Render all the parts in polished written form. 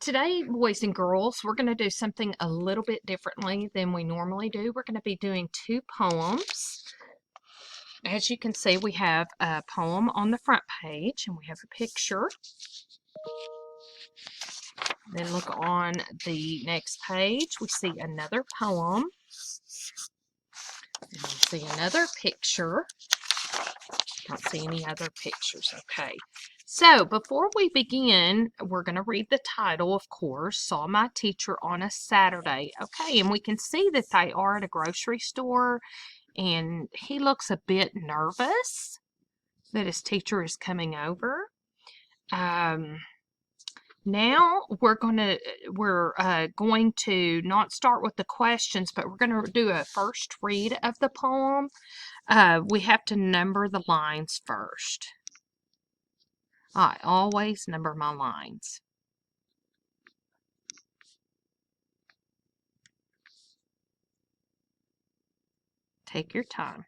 Today, boys and girls, we're going to do something a little bit differently than we normally do. We're going to be doing two poems. As you can see, we have a poem on the front page and we have a picture. Then look on the next page, we see another poem. And we see another picture. Don't see any other pictures. Okay. So before we begin, we're going to read the title, of course, Saw My Teacher on a Saturday. Okay, and we can see that they are at a grocery store, and he looks a bit nervous that his teacher is coming over. Now we're going to not start with the questions, but we're going to do a first read of the poem. We have to number the lines first. I always number my lines. Take your time.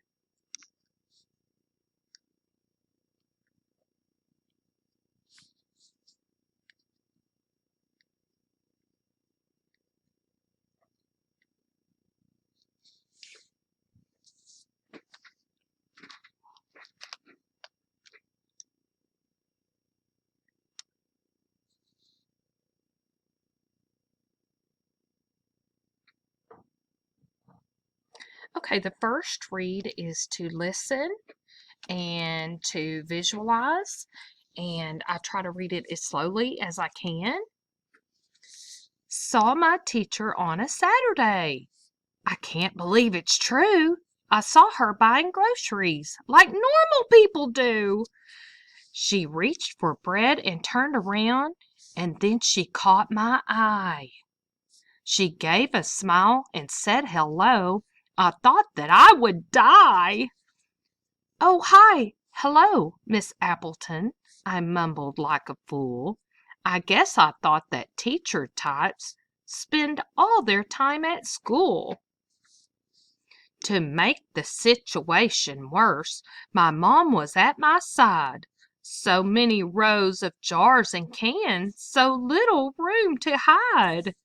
Okay, the first read is to listen and to visualize, and I try to read it as slowly as I can. Saw my teacher on a Saturday. I can't believe it's true. I saw her buying groceries like normal people do. She reached for bread and turned around, and then she caught my eye. She gave a smile and said hello. I thought that I would die. "Oh, hi! Hello, Miss Appleton," I mumbled like a fool. I guess I thought that teacher types spend all their time at school. To make the situation worse, my mom was at my side. So many rows of jars and cans, so little room to hide.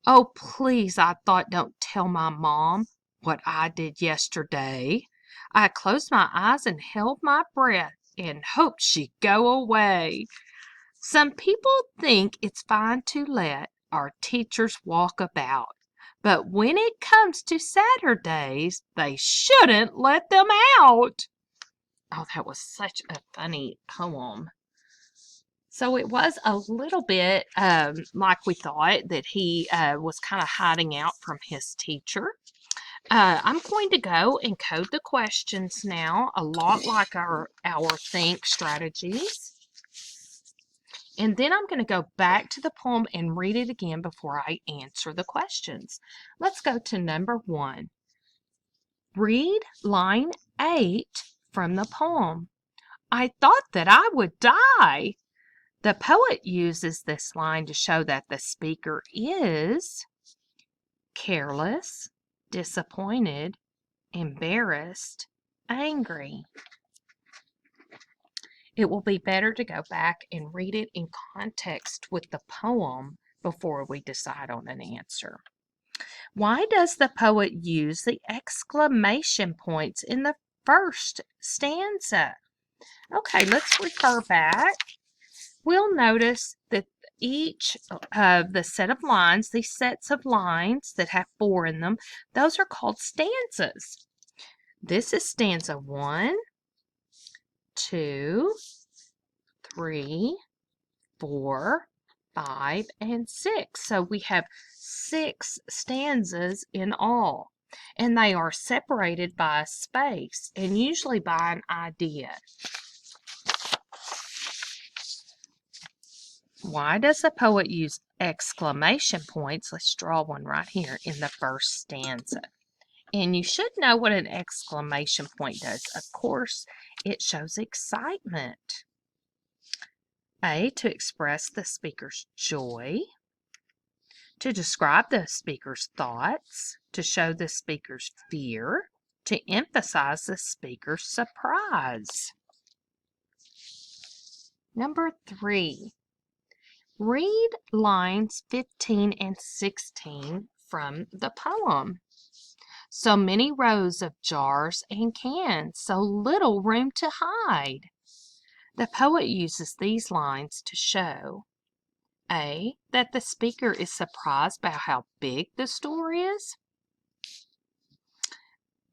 Oh, please, I thought, don't tell my mom what I did yesterday. I closed my eyes and held my breath and hoped she'd go away. Some people think it's fine to let our teachers walk about, but when it comes to Saturdays, they shouldn't let them out. Oh, that was such a funny poem. So it was a little bit like we thought, that he was kind of hiding out from his teacher. I'm going to go and code the questions now, a lot like our think strategies. And then I'm going to go back to the poem and read it again before I answer the questions. Let's go to number 1. Read line 8 from the poem. I thought that I would die. The poet uses this line to show that the speaker is careless, disappointed, embarrassed, angry. It will be better to go back and read it in context with the poem before we decide on an answer. Why does the poet use the exclamation points in the first stanza? Okay, let's refer back. We'll notice that each of the set of lines, these sets of lines that have 4 in them, those are called stanzas. This is stanza 1, 2, 3, 4, 5, and 6. So we have 6 stanzas in all, and they are separated by a space and usually by an idea. Why does the poet use exclamation points? Let's draw one right here in the first stanza. And you should know what an exclamation point does. Of course, it shows excitement. A, to express the speaker's joy, to describe the speaker's thoughts, to show the speaker's fear, to emphasize the speaker's surprise. Number 3. Read lines 15 and 16 from the poem. So many rows of jars and cans, so little room to hide. The poet uses these lines to show A, that the speaker is surprised by how big the store is.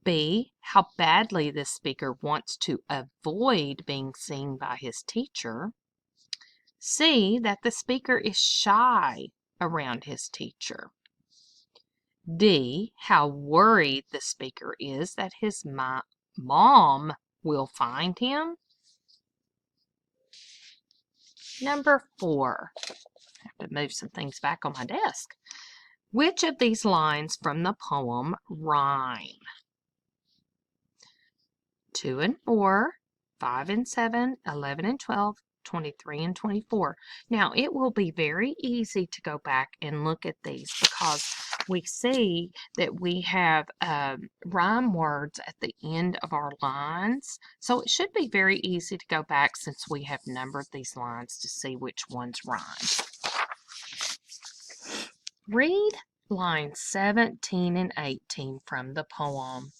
B, how badly the speaker wants to avoid being seen by his teacher. C, that the speaker is shy around his teacher. D, how worried the speaker is that his mom will find him. Number 4. I have to move some things back on my desk. Which of these lines from the poem rhyme? 2 and 4, 5 and 7, 11 and 12, 23 and 24. Now, it will be very easy to go back and look at these because we see that we have rhyme words at the end of our lines. So it should be very easy to go back since we have numbered these lines to see which ones rhyme. Read lines 17 and 18 from the poem.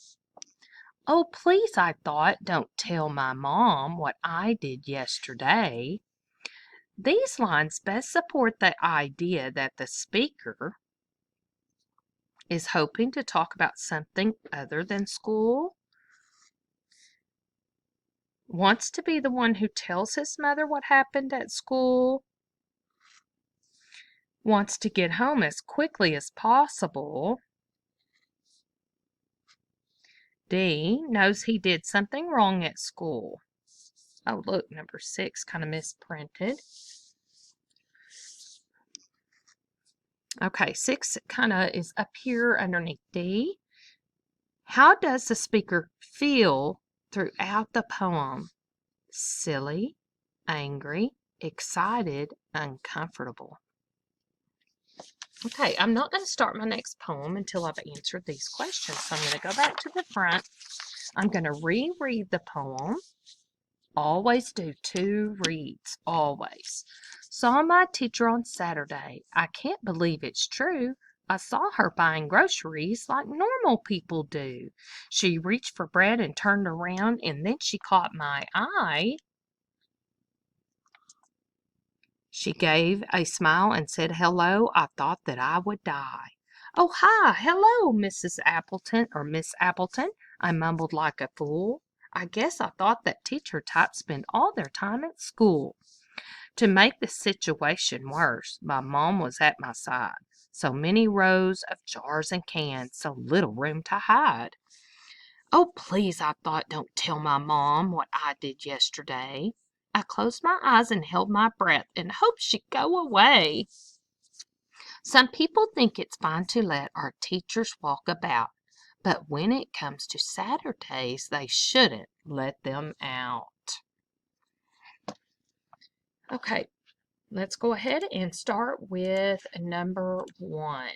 Oh, please, I thought, don't tell my mom what I did yesterday. These lines best support the idea that the speaker is hoping to talk about something other than school, wants to be the one who tells his mother what happened at school, wants to get home as quickly as possible. D, knows he did something wrong at school. Oh, look, number 6 kind of misprinted. Okay, 6 kind of is up here underneath D. How does the speaker feel throughout the poem? Silly, angry, excited, uncomfortable. Okay, I'm not going to start my next poem until I've answered these questions. So I'm going to go back to the front. I'm going to reread the poem. Always do 2 reads, always. Saw my teacher on Saturday. I can't believe it's true. I saw her buying groceries like normal people do. She reached for bread and turned around, and then she caught my eye. She gave a smile and said hello. I thought that I would die. Oh, hi, hello, Mrs. Appleton, or Miss Appleton. I mumbled like a fool. I guess I thought that teacher types spend all their time at school. To make the situation worse, my mom was at my side. So many rows of jars and cans, so little room to hide. Oh, please, I thought, don't tell my mom what I did yesterday. I closed my eyes and held my breath and hoped she'd go away. Some people think it's fine to let our teachers walk about, but when it comes to Saturdays, they shouldn't let them out. Okay, let's go ahead and start with number 1.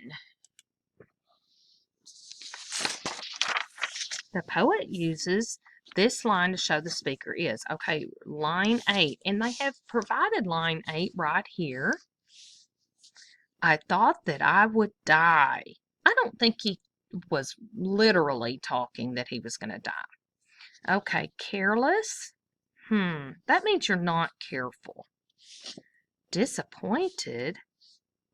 The poet uses this line to show the speaker is. Okay, line 8. And they have provided line 8 right here. I thought that I would die. I don't think he was literally talking that he was going to die. Okay, careless. That means you're not careful. Disappointed.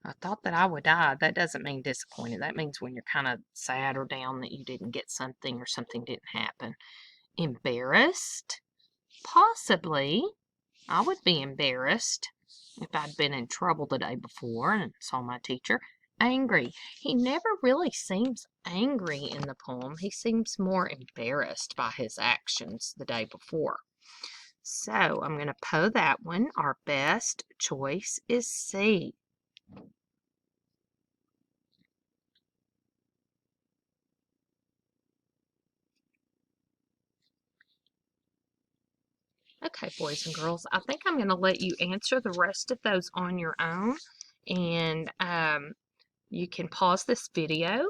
I thought that I would die. That doesn't mean disappointed. That means when you're kind of sad or down that you didn't get something or something didn't happen. Embarrassed? Possibly. I would be embarrassed if I'd been in trouble the day before and saw my teacher. Angry. He never really seems angry in the poem. He seems more embarrassed by his actions the day before. So I'm going to Poe that one. Our best choice is C. Okay, boys and girls, I think I'm going to let you answer the rest of those on your own. And you can pause this video,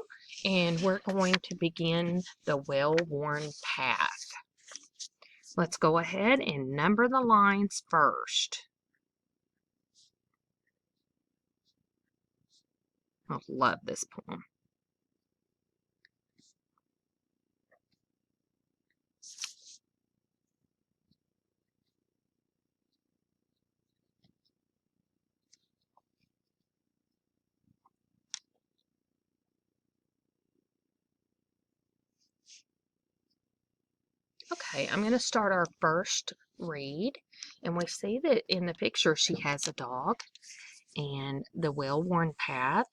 and we're going to begin the well-worn path. Let's go ahead and number the lines first. I love this poem. Okay, I'm going to start our first read, and we see that in the picture she has a dog and the well-worn path.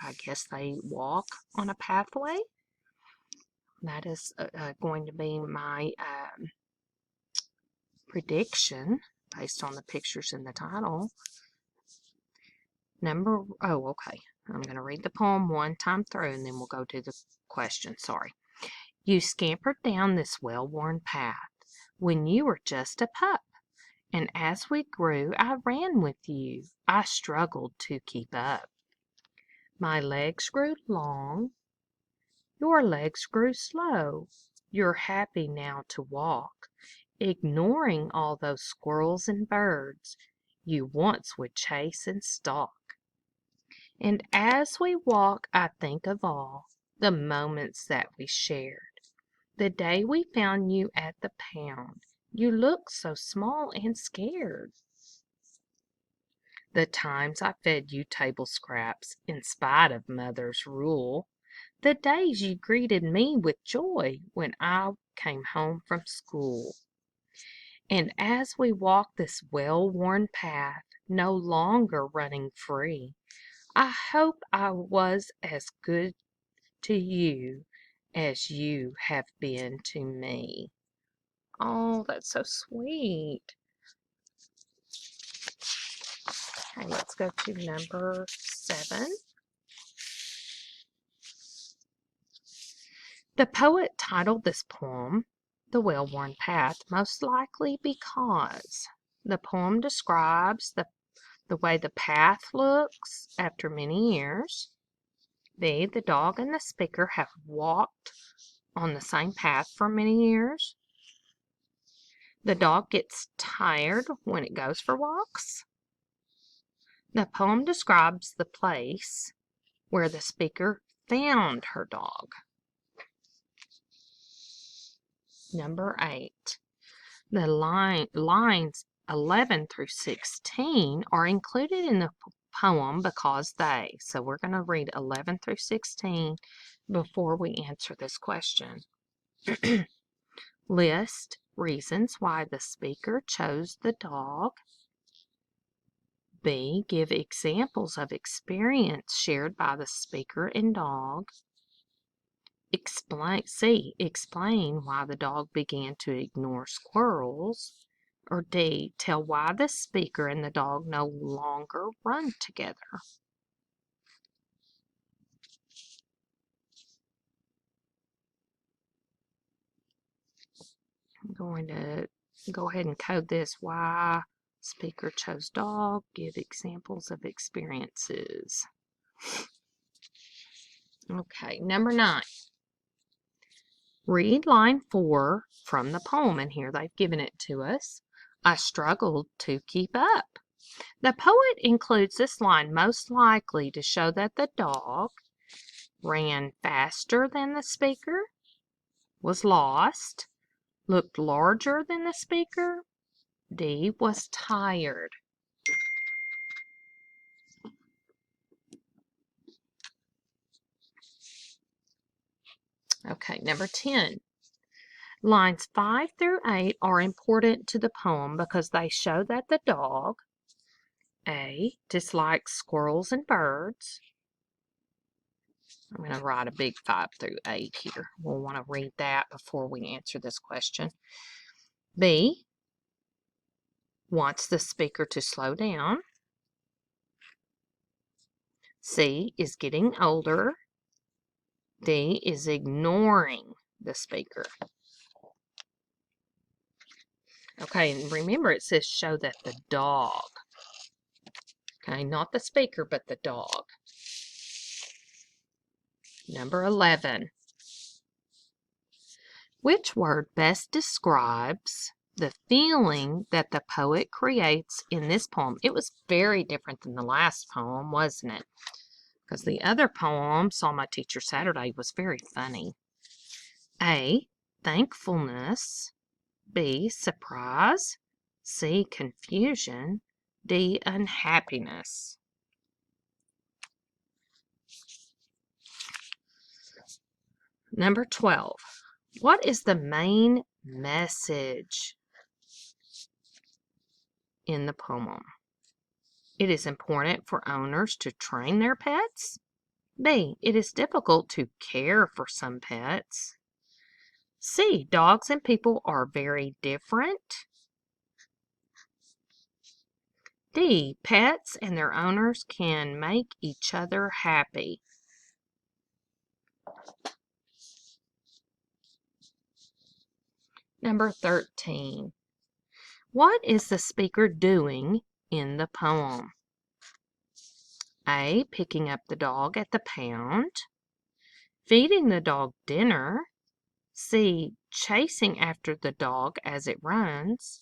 I guess they walk on a pathway. That is going to be my prediction based on the pictures in the title. Okay. I'm going to read the poem one time through and then we'll go to the question. Sorry. You scampered down this well-worn path when you were just a pup, and as we grew, I ran with you. I struggled to keep up. My legs grew long, your legs grew slow. You're happy now to walk, ignoring all those squirrels and birds you once would chase and stalk. And as we walk, I think of all the moments that we shared. The day we found you at the pound, you looked so small and scared. The times I fed you table scraps in spite of Mother's rule. The days you greeted me with joy when I came home from school. And as we walk this well-worn path, no longer running free, I hope I was as good to you as you have been to me. Oh, that's so sweet. Okay, let's go to number 7. The poet titled this poem The Well-Worn Path, most likely because the poem describes the way the path looks after many years. B, the dog and the speaker have walked on the same path for many years. The dog gets tired when it goes for walks. The poem describes the place where the speaker found her dog. Number 8. The lines 11 through 16 are included in the poem because they. So we're going to read 11 through 16 before we answer this question. List reasons why the speaker chose the dog. B. Give examples of experience shared by the speaker and dog. C. Explain why the dog began to ignore squirrels. Or D. Tell why the speaker and the dog no longer run together. I'm going to go ahead and code this. Why speaker chose dog. Give examples of experiences. Okay, number 9. Read line 4 from the poem, and here they've given it to us. I struggled to keep up. The poet includes this line most likely to show that the dog ran faster than the speaker, was lost, looked larger than the speaker. D, was tired. Okay, number 10. Lines 5 through 8 are important to the poem because they show that the dog, A, dislikes squirrels and birds. I'm going to write a big 5 through 8 here. We'll want to read that before we answer this question. B, wants the speaker to slow down. C, is getting older. D, is ignoring the speaker. Okay, and remember it says show that the dog. Okay, not the speaker, but the dog. Number 11. Which word best describes the feeling that the poet creates in this poem? It was very different than the last poem, wasn't it? because the other poem, Saw My Teacher Saturday, was very funny. A, thankfulness. B, surprise. C, confusion. D, unhappiness. Number 12. What is the main message in the poem? It is important for owners to train their pets. B, it is difficult to care for some pets. C, dogs and people are very different. D, pets and their owners can make each other happy. Number 13. What is the speaker doing in the poem? A, picking up the dog at the pound. Feeding the dog dinner. C, chasing after the dog as it runs.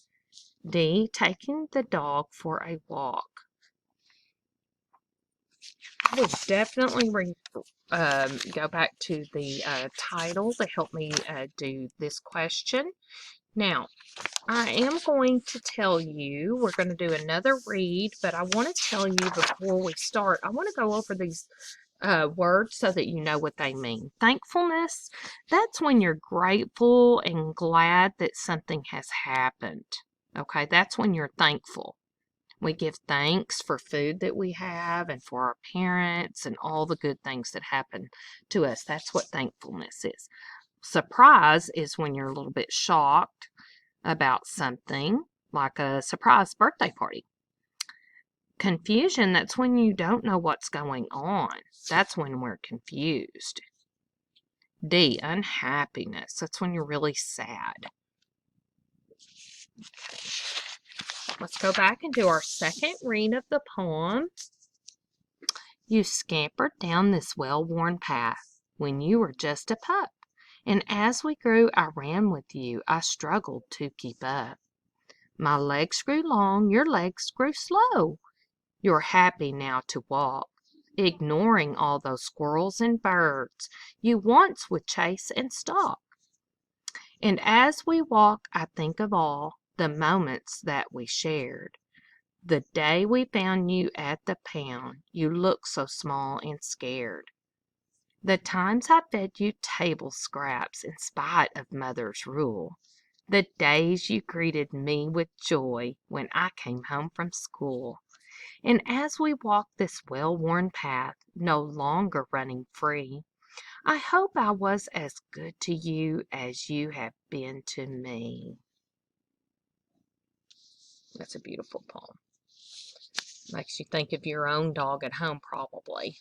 D, taking the dog for a walk. I will definitely go back to the title to help me do this question. Now, I am going to tell you, we're going to do another read, but I want to tell you before we start, I want to go over these words so that you know what they mean. Thankfulness, that's when you're grateful and glad that something has happened. Okay, that's when you're thankful. We give thanks for food that we have and for our parents and all the good things that happen to us. That's what thankfulness is. Surprise is when you're a little bit shocked about something, like a surprise birthday party. Confusion, that's when you don't know what's going on. That's when we're confused. D, unhappiness, that's when you're really sad. Let's go back and do our second read of the poem. You scampered down this well-worn path when you were just a pup, and as we grew, I ran with you. I struggled to keep up. My legs grew long, your legs grew slow. You're happy now to walk, ignoring all those squirrels and birds you once would chase and stalk. And as we walk, I think of all the moments that we shared. The day we found you at the pound, you looked so small and scared. The times I fed you table scraps in spite of Mother's rule. The days you greeted me with joy when I came home from school. And as we walk this well-worn path, no longer running free, I hope I was as good to you as you have been to me. That's a beautiful poem. Makes you think of your own dog at home, probably.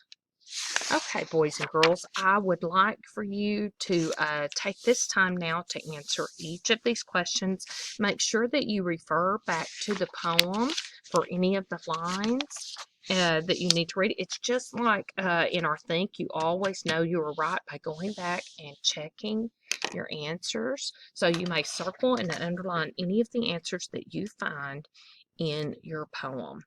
Okay, boys and girls, I would like for you to take this time now to answer each of these questions. Make sure that you refer back to the poem for any of the lines that you need to read. It's just like in our Think, you always know you were right by going back and checking your answers. So you may circle and underline any of the answers that you find in your poem.